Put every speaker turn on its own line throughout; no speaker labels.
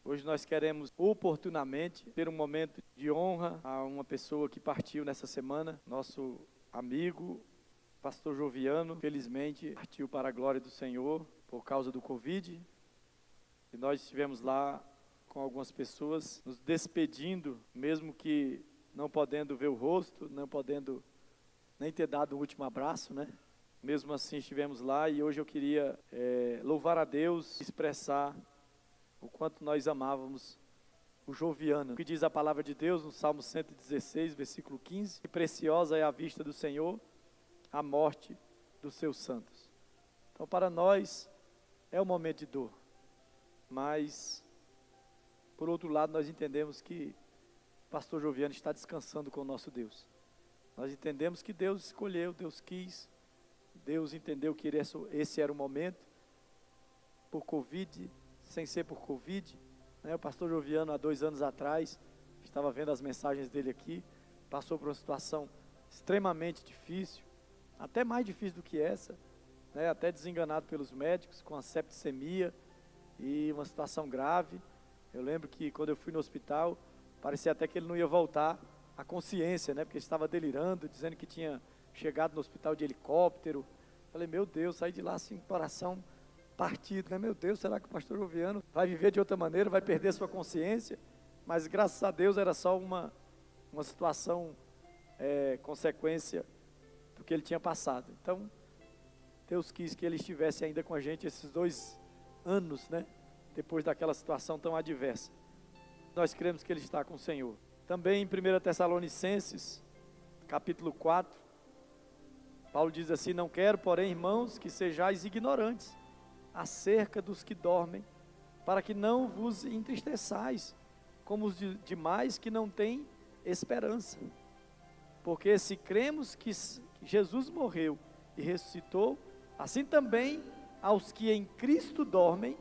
Hoje nós queremos oportunamente ter um momento de honra a uma pessoa que partiu nessa semana, nosso amigo, pastor Joviano, felizmente partiu para a glória do Senhor por causa do Covid. E nós estivemos lá com algumas pessoas nos despedindo, mesmo que não podendo ver o rosto, não podendo nem ter dado o último abraço, né? Mesmo assim estivemos lá e hoje eu queria louvar a Deus, expressar o quanto nós amávamos o Joviano. O que diz a palavra de Deus no Salmo 116, versículo 15: que preciosa é a vista do Senhor a morte dos seus santos. Então para nós é um momento de dor, mas por outro lado nós entendemos que o pastor Joviano está descansando com o nosso Deus. Nós entendemos que Deus escolheu, Deus quis, Deus entendeu que esse era o momento, por Covid, sem ser por Covid, né? O pastor Joviano, há 2 anos atrás, estava vendo as mensagens dele aqui, passou por uma situação extremamente difícil, até mais difícil do que essa, né? Até desenganado pelos médicos, com a septicemia e uma situação grave. Eu lembro que quando eu fui no hospital, parecia até que ele não ia voltar à consciência, né? Porque ele estava delirando, dizendo que tinha chegado no hospital de helicóptero. Falei, meu Deus, saí de lá assim, coração partido, né? Meu Deus, será que o pastor Joviano vai viver de outra maneira, vai perder sua consciência? Mas graças a Deus era só uma situação, consequência do que ele tinha passado. Então, Deus quis que ele estivesse ainda com a gente esses 2 anos, né? Depois daquela situação tão adversa. Nós cremos que ele está com o Senhor. Também em 1 Tessalonicenses, capítulo 4, Paulo diz assim: não quero, porém, irmãos, que sejais ignorantes acerca dos que dormem, para que não vos entristeçais, como os demais que não têm esperança. Porque se cremos que Jesus morreu e ressuscitou, assim também aos que em Cristo dormem,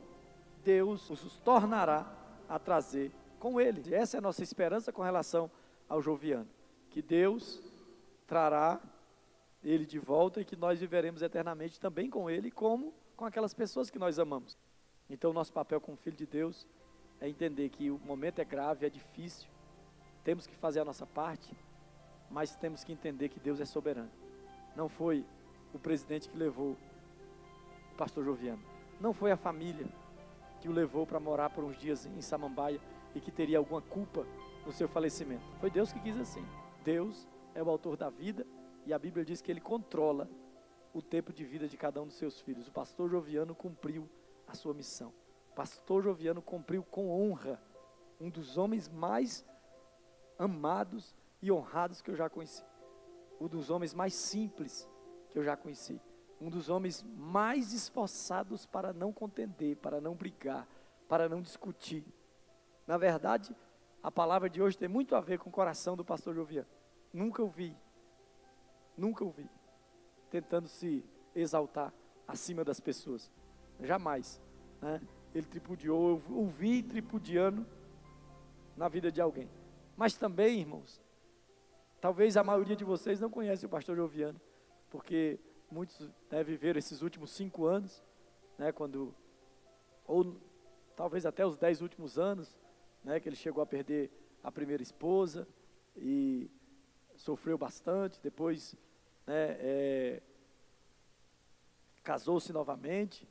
Deus os tornará a trazer com Ele. E essa é a nossa esperança com relação ao Joviano, que Deus trará ele de volta e que nós viveremos eternamente também com ele, como com aquelas pessoas que nós amamos. Então nosso papel como filho de Deus é entender que o momento é grave, é difícil, temos que fazer a nossa parte, mas temos que entender que Deus é soberano. Não foi o presidente que levou o pastor Joviano, não foi a família que o levou para morar por uns dias em Samambaia e que teria alguma culpa no seu falecimento. Foi Deus que quis assim. Deus é o autor da vida e a Bíblia diz que Ele controla o tempo de vida de cada um dos seus filhos. O pastor Joviano cumpriu a sua missão. O pastor Joviano cumpriu com honra, um dos homens mais amados e honrados que eu já conheci. Um dos homens mais simples que eu já conheci. Um dos homens mais esforçados para não contender, para não brigar, para não discutir. Na verdade, a palavra de hoje tem muito a ver com o coração do pastor Joviano. Nunca o vi tentando se exaltar acima das pessoas. Jamais, né? Ele tripudiou, eu o vi tripudiando na vida de alguém. Mas também, irmãos, talvez a maioria de vocês não conhece o pastor Joviano, porque muitos viveram esses últimos 5 anos, né, ou talvez até os 10 últimos anos, né, que ele chegou a perder a primeira esposa e sofreu bastante. Depois, né, casou-se novamente,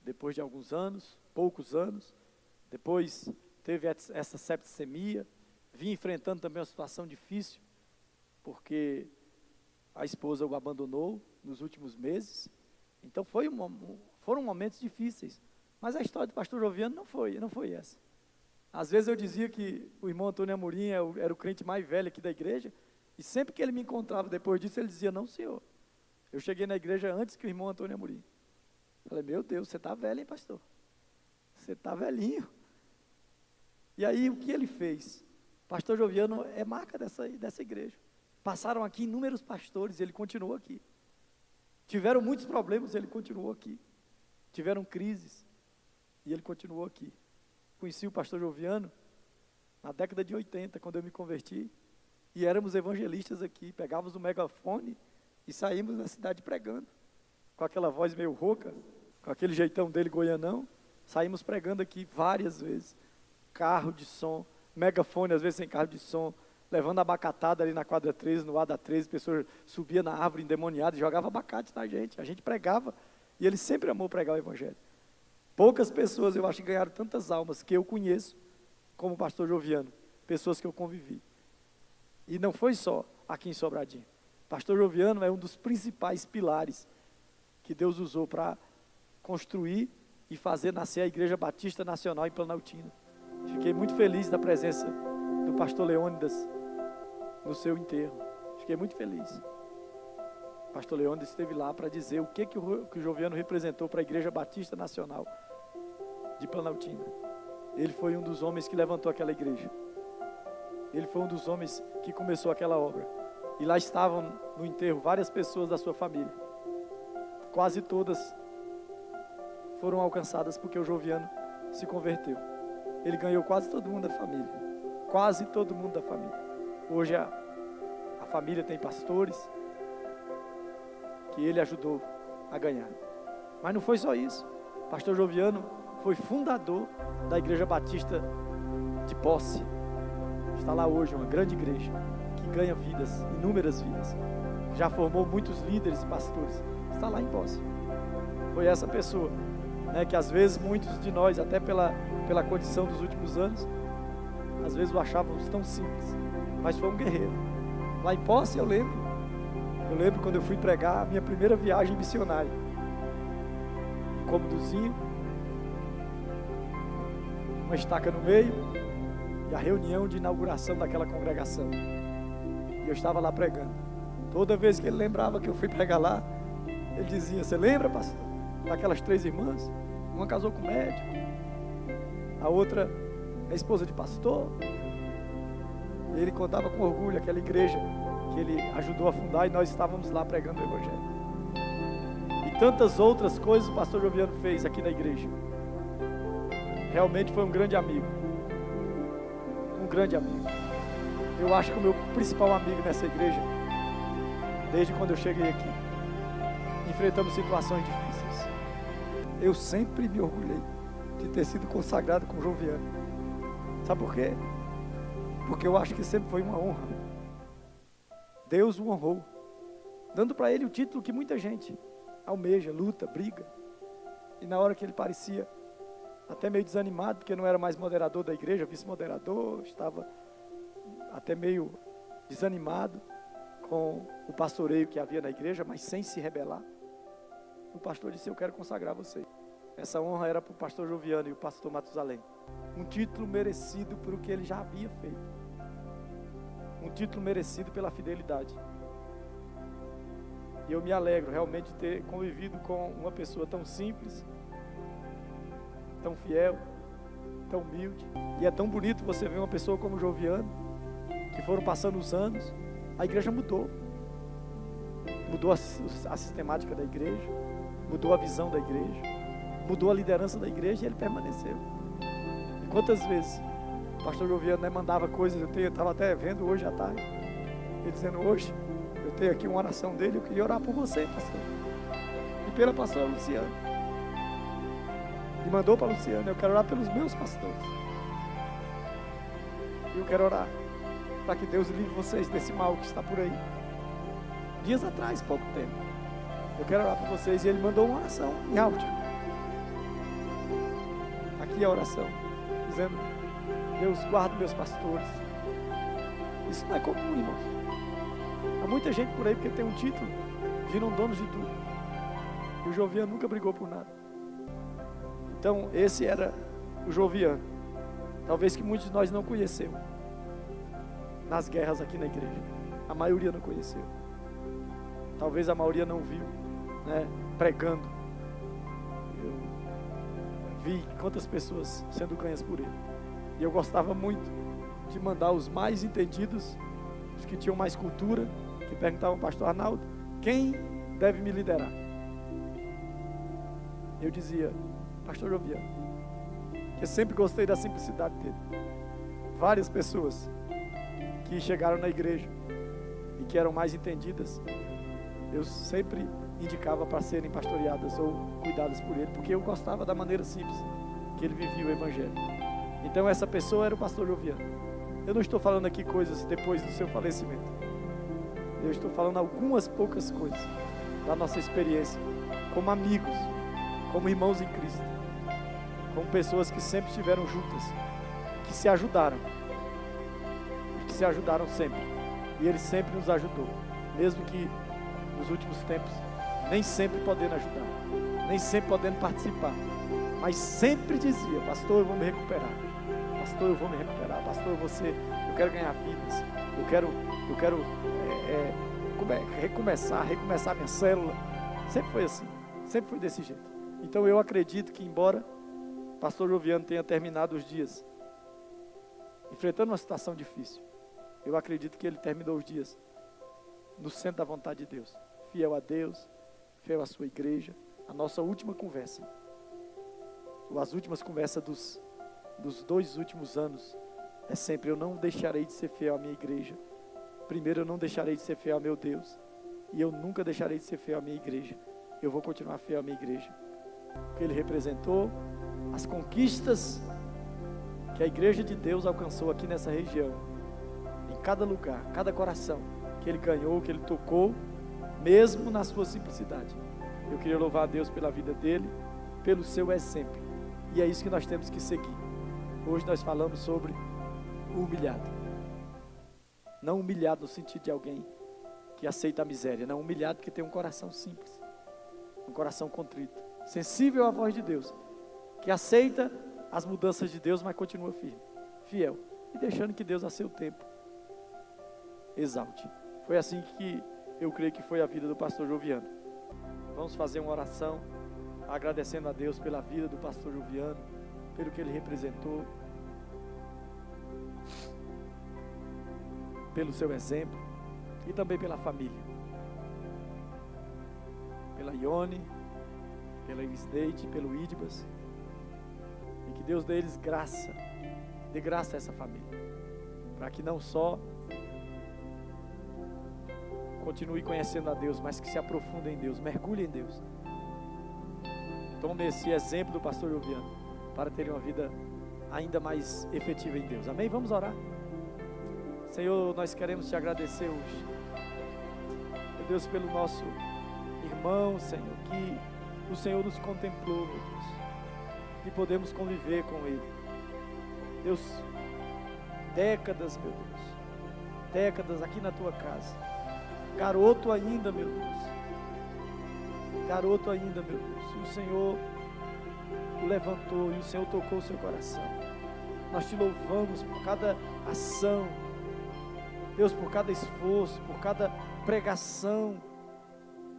depois de alguns anos, poucos anos. Depois teve essa septicemia, vinha enfrentando também uma situação difícil, porque a esposa o abandonou nos últimos meses. Então foram momentos difíceis, mas a história do pastor Joviano não foi essa. Às vezes eu dizia que o irmão Antônio Amorim era o crente mais velho aqui da igreja, e sempre que ele me encontrava depois disso, ele dizia, não senhor, eu cheguei na igreja antes que o irmão Antônio Amorim. Falei, meu Deus, você está velho, hein, pastor? Você está velhinho. E aí o que ele fez? Pastor Joviano é marca dessa igreja. Passaram aqui inúmeros pastores, ele continuou aqui. Tiveram muitos problemas, ele continuou aqui. Tiveram crises, e ele continuou aqui. Conheci o pastor Joviano na década de 80, quando eu me converti, e éramos evangelistas aqui, pegávamos o megafone e saímos na cidade pregando, com aquela voz meio rouca, com aquele jeitão dele goianão, saímos pregando aqui várias vezes. carro de som, megafone, às vezes sem carro de som, levando abacatada ali na quadra 13, no ADA 13, pessoas subia na árvore endemoniada e jogava abacate na gente. A gente pregava e ele sempre amou pregar o evangelho. Poucas pessoas, eu acho, que ganharam tantas almas que eu conheço, como o pastor Joviano, pessoas que eu convivi. E não foi só aqui em Sobradinho. Pastor Joviano é um dos principais pilares que Deus usou para construir e fazer nascer a Igreja Batista Nacional em Planaltina. Fiquei muito feliz da presença do pastor Leônidas no seu enterro. Fiquei muito feliz. O pastor Leônidas esteve lá para dizer o que o Joviano representou para a Igreja Batista Nacional de Planaltina. Ele foi um dos homens que levantou aquela igreja. Ele foi um dos homens que começou aquela obra. E lá estavam no enterro várias pessoas da sua família. Quase todas foram alcançadas porque o Joviano se converteu. Ele ganhou quase todo mundo da família. Quase todo mundo da família. Hoje a família tem pastores que ele ajudou a ganhar. Mas não foi só isso. O pastor Joviano foi fundador da Igreja Batista de Posse. Está lá hoje, uma grande igreja que ganha vidas, inúmeras vidas. Já formou muitos líderes e pastores. Está lá em Posse. Foi essa pessoa, né, que às vezes muitos de nós, até pela condição dos últimos anos, às vezes o achávamos tão simples, mas foi um guerreiro. Lá em Posse eu lembro quando eu fui pregar a minha primeira viagem missionária, um cômodozinho, uma estaca no meio e a reunião de inauguração daquela congregação. E eu estava lá pregando. Toda vez que ele lembrava que eu fui pregar lá, ele dizia: você lembra, pastor, daquelas 3 irmãs? Uma casou com médico, a outra é esposa de pastor. E ele contava com orgulho aquela igreja que ele ajudou a fundar, e nós estávamos lá pregando o evangelho. E tantas outras coisas o pastor Joviano fez aqui na igreja. Realmente foi um grande amigo. Um grande amigo. Eu acho que o meu principal amigo nessa igreja, desde quando eu cheguei aqui, enfrentamos situações difíceis. Eu sempre me orgulhei de ter sido consagrado com o Joviano. Sabe por quê? Porque eu acho que sempre foi uma honra. Deus o honrou, dando para ele o título que muita gente almeja, luta, briga. E na hora que ele parecia até meio desanimado, porque não era mais moderador da igreja, vice-moderador, estava até meio desanimado com o pastoreio que havia na igreja, mas sem se rebelar. O pastor disse: eu quero consagrar você. Essa honra era para o pastor Joviano e o pastor Matusalém. Um título merecido por o que ele já havia feito. Um título merecido pela fidelidade. E eu me alegro realmente de ter convivido com uma pessoa tão simples, tão fiel, tão humilde. E é tão bonito você ver uma pessoa como o Joviano, que foram passando os anos, a igreja mudou. Mudou a sistemática da igreja, mudou a visão da igreja, mudou a liderança da igreja, e ele permaneceu. E quantas vezes o pastor Joviano, né, mandava coisas, eu estava até vendo hoje à tarde, ele dizendo: hoje eu tenho aqui uma oração dele, eu queria orar por você, pastor, e pela pastora Luciana. E mandou para a Luciana: eu quero orar pelos meus pastores, e eu quero orar para que Deus livre vocês desse mal que está por aí. Dias atrás, pouco tempo, eu quero orar por vocês. E ele mandou uma oração em áudio. Aqui é a oração, dizendo: Deus, guarda meus pastores. Isso não é comum, irmãos. Há muita gente por aí, porque tem um título, viram donos de tudo. E o Joviano nunca brigou por nada. Então esse era o Joviano, talvez que muitos de nós não conhecemos. Nas guerras aqui na igreja, a maioria não conheceu. Talvez a maioria não viu, né, pregando. Eu vi quantas pessoas sendo ganhas por ele. E eu gostava muito de mandar os mais entendidos, os que tinham mais cultura, que perguntavam: pastor Arnaldo, quem deve me liderar? Eu dizia: pastor Joviano, que eu sempre gostei da simplicidade dele. Várias pessoas que chegaram na igreja e que eram mais entendidas, eu sempre indicava para serem pastoreadas ou cuidadas por ele, porque eu gostava da maneira simples que ele vivia o evangelho. Então essa pessoa era o pastor Joviano. Eu não estou falando aqui coisas depois do seu falecimento. Eu estou falando algumas poucas coisas da nossa experiência como amigos, como irmãos em Cristo, como pessoas que sempre estiveram juntas, que se ajudaram e que se ajudaram sempre. E Ele sempre nos ajudou, mesmo que nos últimos tempos nem sempre podendo ajudar, nem sempre podendo participar, mas sempre dizia: pastor, eu vou me recuperar, pastor, eu vou me recuperar, pastor, eu quero ganhar vidas, eu quero recomeçar minha célula. Sempre foi assim, sempre foi desse jeito. Então eu acredito que, embora o pastor Joviano tenha terminado os dias enfrentando uma situação difícil, eu acredito que ele terminou os dias no centro da vontade de Deus, fiel a Deus, fiel à sua igreja. A nossa última conversa, ou as últimas conversas dos 2 últimos anos, é sempre: eu não deixarei de ser fiel à minha igreja. Primeiro, eu não deixarei de ser fiel ao meu Deus, e eu nunca deixarei de ser fiel à minha igreja. Eu vou continuar fiel à minha igreja, porque ele representou as conquistas que a igreja de Deus alcançou aqui nessa região, em cada lugar, cada coração que ele ganhou, que ele tocou, mesmo na sua simplicidade. Eu queria louvar a Deus pela vida dele, pelo seu exemplo, e é isso que nós temos que seguir. Hoje nós falamos sobre o humilhado, não humilhado no sentido de alguém que aceita a miséria, não, humilhado que tem um coração simples, um coração contrito, sensível à voz de Deus, que aceita as mudanças de Deus, mas continua firme, fiel, e deixando que Deus, a seu tempo, exalte. Foi assim que eu creio que foi a vida do pastor Joviano. Vamos fazer uma oração agradecendo a Deus pela vida do pastor Joviano, pelo que ele representou, pelo seu exemplo e também pela família, pela Ione, pela Elisneide, pelo Idibas, e que Deus dê eles graça, dê graça a essa família, para que não só continue conhecendo a Deus, mas que se aprofunde em Deus, mergulhe em Deus. Tome esse exemplo do pastor Joviano para terem uma vida ainda mais efetiva em Deus. Amém? Vamos orar. Senhor, nós queremos te agradecer hoje, meu Deus, pelo nosso irmão, Senhor, que o Senhor nos contemplou, meu Deus, e podemos conviver com ele. Deus, décadas, meu Deus, décadas aqui na tua casa, garoto ainda, meu Deus, garoto ainda, meu Deus, e o Senhor o levantou, e o Senhor tocou o seu coração. Nós te louvamos por cada ação, Deus, por cada esforço, por cada pregação,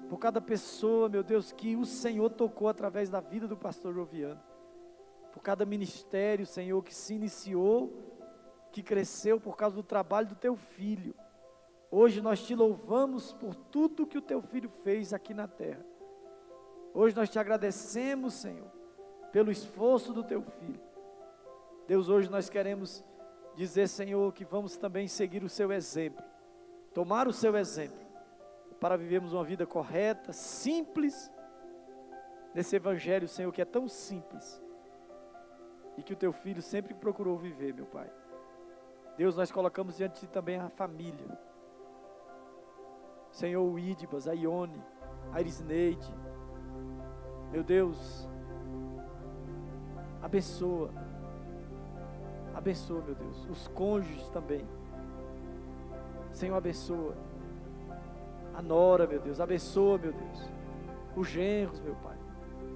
por cada pessoa, meu Deus, que o Senhor tocou através da vida do pastor Joviano, por cada ministério, Senhor, que se iniciou, que cresceu por causa do trabalho do teu filho. Hoje nós te louvamos por tudo que o teu filho fez aqui na terra. Hoje nós te agradecemos, Senhor, pelo esforço do teu filho. Deus, hoje nós queremos dizer, Senhor, que vamos também seguir o seu exemplo, tomar o seu exemplo, para vivermos uma vida correta, simples, nesse evangelho, Senhor, que é tão simples, e que o teu filho sempre procurou viver, meu Pai. Deus, nós colocamos diante de ti também a família, Senhor, o Idibas, a Ione, a Erisneide, meu Deus, abençoa, meu Deus, os cônjuges também, Senhor, abençoa, a nora, meu Deus, abençoa, meu Deus, os genros, meu Pai,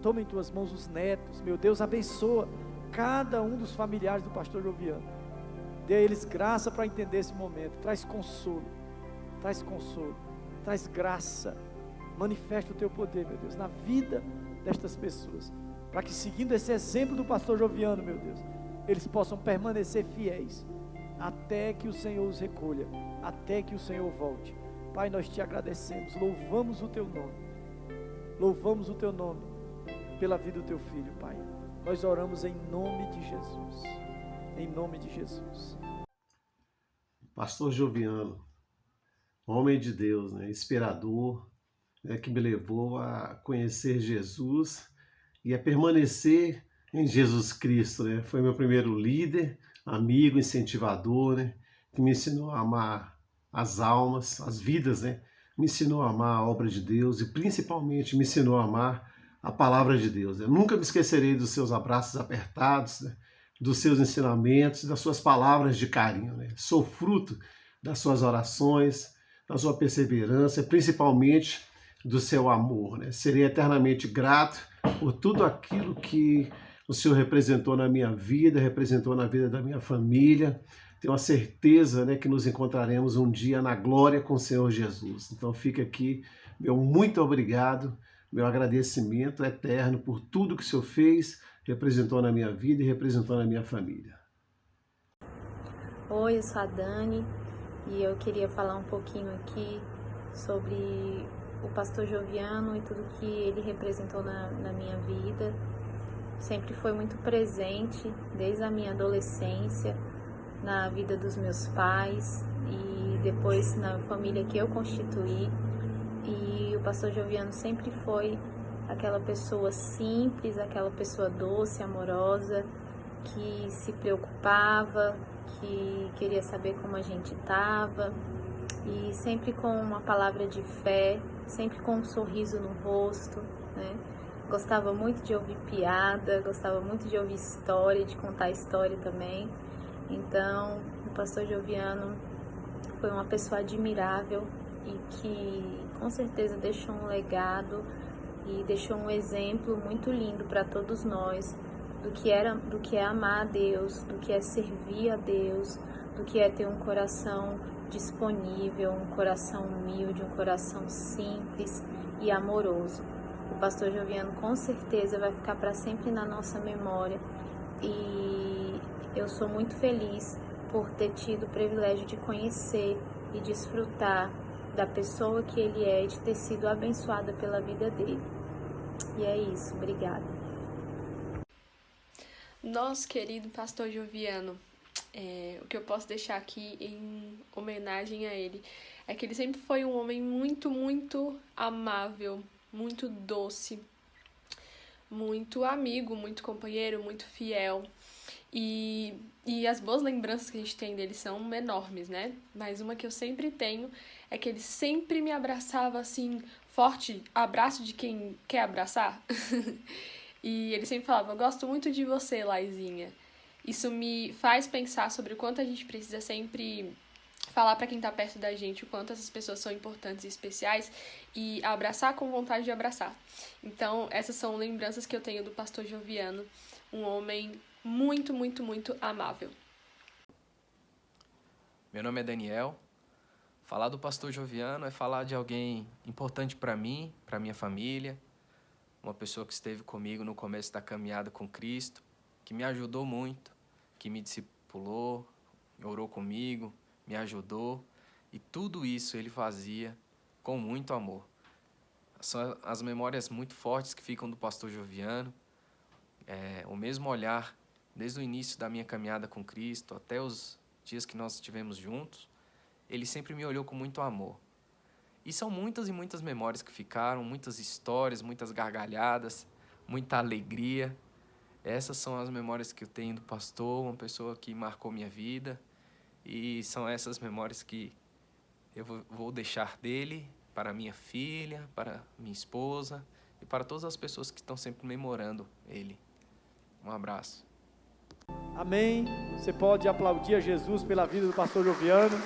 toma em tuas mãos os netos, meu Deus, abençoa cada um dos familiares do pastor Joviano, dê a eles graça para entender esse momento, traz consolo, traz graça, manifesta o teu poder, meu Deus, na vida destas pessoas, para que, seguindo esse exemplo do pastor Joviano, meu Deus, eles possam permanecer fiéis, até que o Senhor os recolha, até que o Senhor volte. Pai, nós te agradecemos, louvamos o teu nome, pela vida do teu filho, Pai. Nós oramos em nome de Jesus,
Pastor Joviano, homem de Deus, né, inspirador, né, que me levou a conhecer Jesus e a permanecer em Jesus Cristo, né? Foi meu primeiro líder, amigo, incentivador, né? Que me ensinou a amar as almas, as vidas, né? Me ensinou a amar a obra de Deus e principalmente me ensinou a amar a palavra de Deus. Eu nunca me esquecerei dos seus abraços apertados, né? Dos seus ensinamentos, das suas palavras de carinho, né? Sou fruto das suas orações, da sua perseverança, principalmente do seu amor, né? Serei eternamente grato por tudo aquilo que o Senhor representou na minha vida, representou na vida da minha família. Tenho a certeza, né, que nos encontraremos um dia na glória com o Senhor Jesus. Então fica aqui meu muito obrigado, meu agradecimento eterno por tudo que o Senhor fez, representou na minha vida e representou na minha família.
Oi, eu sou a Dani e eu queria falar um pouquinho aqui sobre o pastor Joviano e tudo que ele representou na minha vida. Sempre foi muito presente desde a minha adolescência, na vida dos meus pais e depois na família que eu constituí. E o pastor Joviano sempre foi aquela pessoa simples, aquela pessoa doce, amorosa, que se preocupava, que queria saber como a gente estava, e sempre com uma palavra de fé, sempre com um sorriso no rosto, né? Gostava muito de ouvir piada, gostava muito de ouvir história, de contar história também. Então, o pastor Joviano foi uma pessoa admirável e que com certeza deixou um legado e deixou um exemplo muito lindo para todos nós do que é amar a Deus, do que é servir a Deus, do que é ter um coração disponível, um coração humilde, um coração simples e amoroso. O pastor Joviano com certeza vai ficar para sempre na nossa memória e eu sou muito feliz por ter tido o privilégio de conhecer e desfrutar da pessoa que ele é e de ter sido abençoada pela vida dele. E é isso, obrigada.
Nosso querido pastor Joviano, o que eu posso deixar aqui em homenagem a ele é que ele sempre foi um homem muito, muito amável, muito doce, muito amigo, muito companheiro, muito fiel. E as boas lembranças que a gente tem dele são enormes, né? Mas uma que eu sempre tenho é que ele sempre me abraçava assim, forte, abraço de quem quer abraçar. E ele sempre falava, eu gosto muito de você, Laizinha. Isso me faz pensar sobre o quanto a gente precisa sempre falar para quem tá perto da gente o quanto essas pessoas são importantes e especiais e abraçar com vontade de abraçar. Então, essas são lembranças que eu tenho do pastor Joviano, um homem muito, muito, muito amável.
Meu nome é Daniel. Falar do pastor Joviano é falar de alguém importante para mim, para minha família, uma pessoa que esteve comigo no começo da caminhada com Cristo, que me ajudou muito, que me discipulou, orou comigo, me ajudou, e tudo isso ele fazia com muito amor. São as memórias muito fortes que ficam do pastor Joviano, o mesmo olhar desde o início da minha caminhada com Cristo até os dias que nós estivemos juntos, ele sempre me olhou com muito amor. E são muitas e muitas memórias que ficaram, muitas histórias, muitas gargalhadas, muita alegria. Essas são as memórias que eu tenho do pastor, uma pessoa que marcou minha vida. E são essas memórias que eu vou deixar dele para minha filha, para minha esposa e para todas as pessoas que estão sempre memorando ele. Um abraço.
Amém. Você pode aplaudir a Jesus pela vida do pastor Joviano.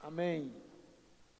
Amém.